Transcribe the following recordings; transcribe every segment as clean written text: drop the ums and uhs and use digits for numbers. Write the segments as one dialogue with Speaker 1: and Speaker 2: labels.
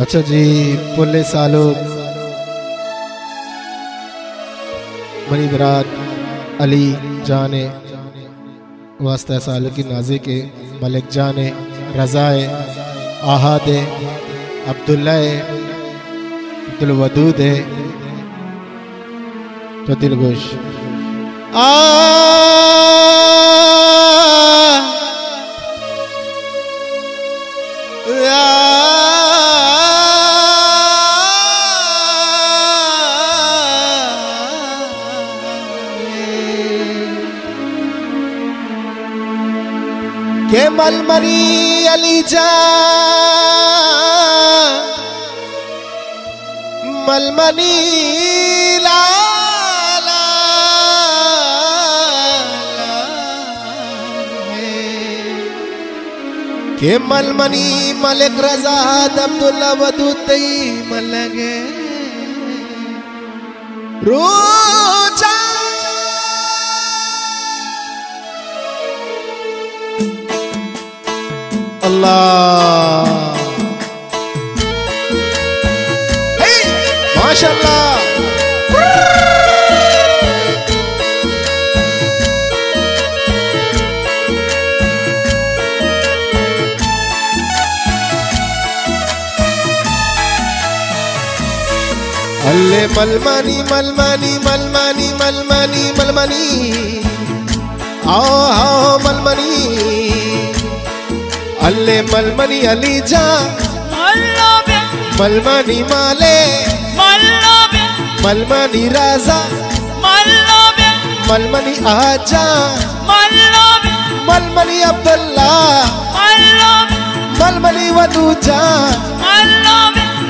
Speaker 1: अच्छा जी, पुल्ले सालो मनी बरात अली जाने वास्ता साल की नाजे के मलिक जाने रज़ाए आहादे अब्दुल्ला अब्दुल वदूद तो दिलगोश के मलमली अली जा मलमली ला ला के मलमनी मलिक रज़ा अब्दुल्ला वदूद मलगे रोजा अल्लाह माशाअल्लाह। अल्ले मलमनी मलमनी मलमनी मलमनी मलमनी आओ आओ मलमनी अल्ले मलमनी अली जा मलमनी माले मलमनी राजा मलमनी आजा मलमनी अब्दुल्ला मलमनी वदूजा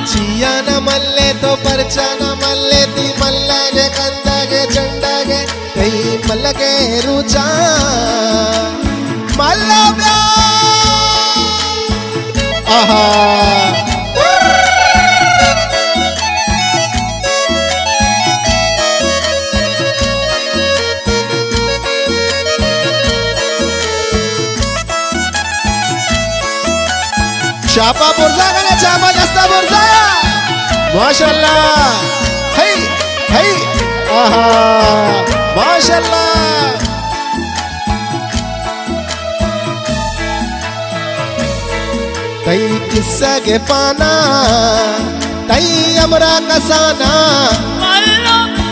Speaker 1: चिया न मल्ले तो परचा न मल्ले ती मल्ला गे कंदा गे झंडा गे कई मल्ल गे रुचा मल्ला ब्या आहा चापा बुर्जा गने चापा दस्ता बुर्जा माशाअल्लाह है है आहा माशाअल्लाह। तई किस्सा के पाना तई अमरा कसाना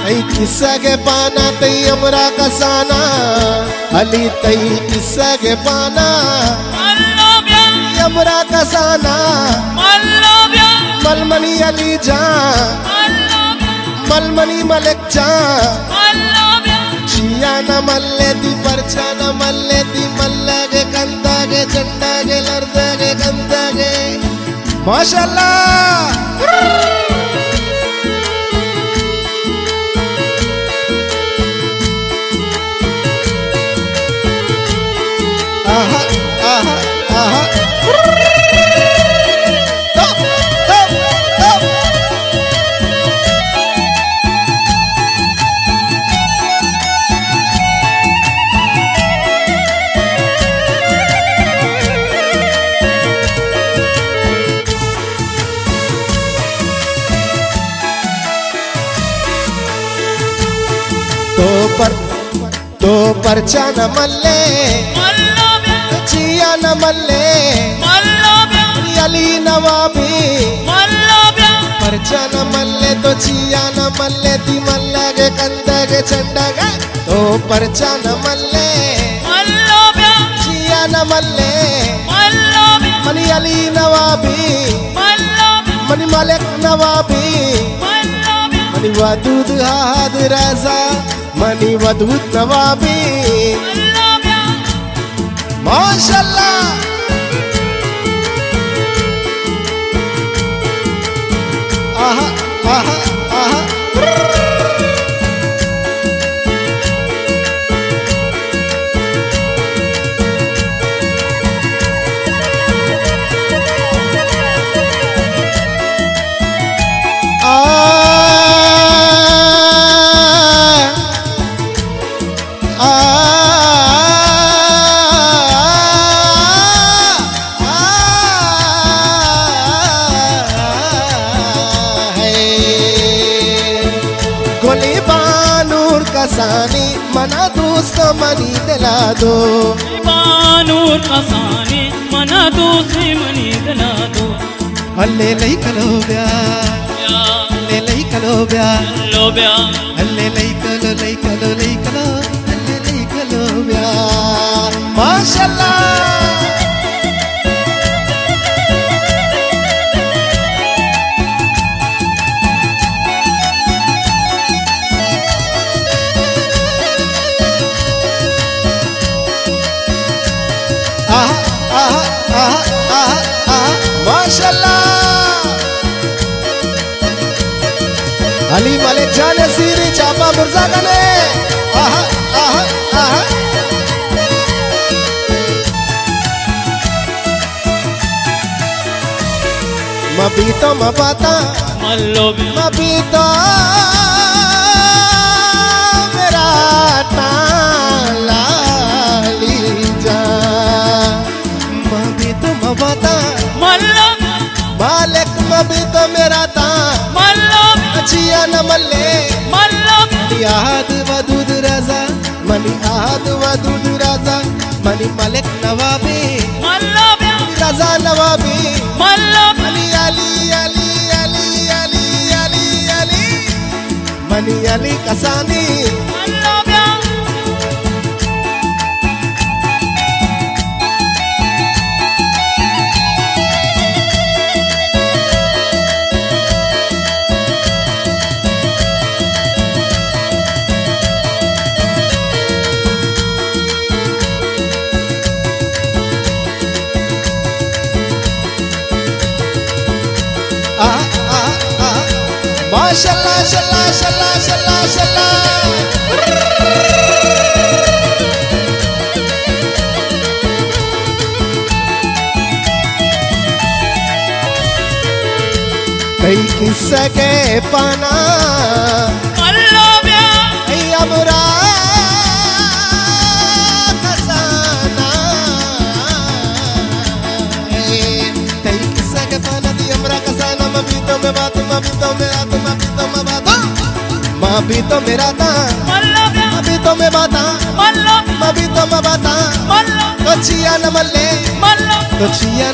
Speaker 1: तई किस्सा के पाना तई अमरा कसाना अली तई किस्सा के पाना अमरा कसाना मलमनी अली जा मलमनी मलिक जा चिया न मल्ले दी परचा न मल्ले दी मल्ला गे कंदा गे झंडा गे लर्दा गे कंदा गे माशाअल्लाह। आहा आहा आहा तो परचा न मल्ले चिया न मल्ले अली नवाबी परचा न मल्ले तो चिया न मल्ले ती मल्ला गे कंदा गे झंडा गे तो परचा न मल्ले चिया न मल्ले मनी अली नवाबी मनी मलिक नवाबी मनी वदूद हाद रज़ा मनी वदूद नवाबी माशाअल्लाह। आहा आहा आहा कसानी मना दूसरा मनी दिला दो
Speaker 2: बानूर कसानी मना दूसरी मनी दिला दो
Speaker 1: अल्ले लई कलो ब्या अल्ले लई कलो ब्या
Speaker 2: लो ब्या
Speaker 1: अल्ले लई कलो लई कलो लई कलो अल्ले लई कलो ब्या माशाल्लाह माशाल्लाह अली मलिक जान सीरी चापा मुर्जा गने आहा आहा आहा मबीतो मबाता मबीतो मेरा ताली जा मबीतो मबाता मालिक मबीतो मेरा ता जिया न मल्ले याद वदूद रजा मनी आद वदूद रजा मनी मलिक नवाबी रजा नवाबी मनी अली अली अली अली अली अली मनी अली कसानी माशाल्लाह शाल्लाह शाल्लाह शाल्लाह शाल्लाह कई किस्सा के पाना अमरा कसाना कई किस्सा के पाना दी अमरा कसाना मबीतो में बात मबीतो में बात मबी तो मेरा था मबी तो मैं बाता मबी तो मैं बाता तो चिया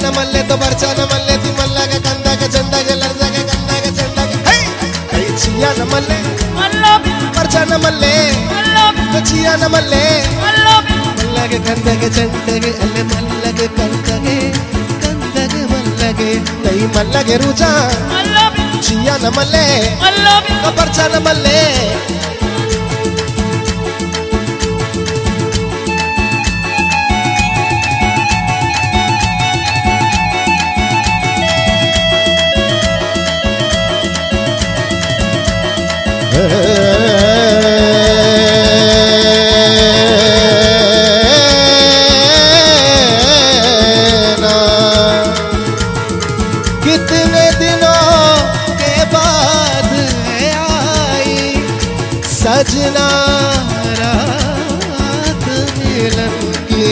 Speaker 1: न मल्ले तो बरचा न मल्ले तू मल्ला के कंधा के झंडा के लड़जा के कंधा के झंडा के हे चिया न मल्ले बरचा न मल्ले तो चिया न मल्ले मल्ला के कंधा के झंडा के अल्ले मल्ला के कंधा के मल्ला के तई मल्ला के रुचा चिया न मल्ले तो बरचा न मल्ले कितने दिनों के बाद आई सजना रात मिलन की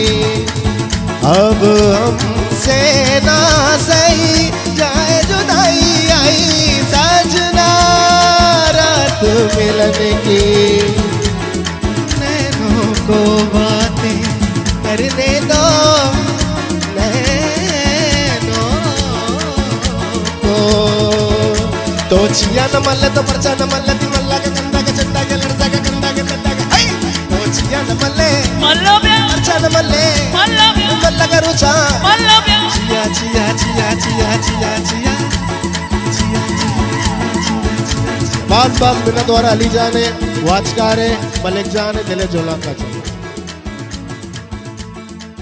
Speaker 1: अब हमसे ना सही जाए जुदाई आई सजना रात मिलन की नैनों को बातें करने दो तो चिया न मल्ले तो परचा न मल्ले ती मल्ला के कंधा के चंडा के लड़जा के कंधा के लड्डा के हाय तो चिया न मल्ले परचा न मल्ले मल्ला के Rucha chia chia chia chia chia chia बात बिना द्वारा अली जाने वाचकारे मलिक जाने दिले जोला का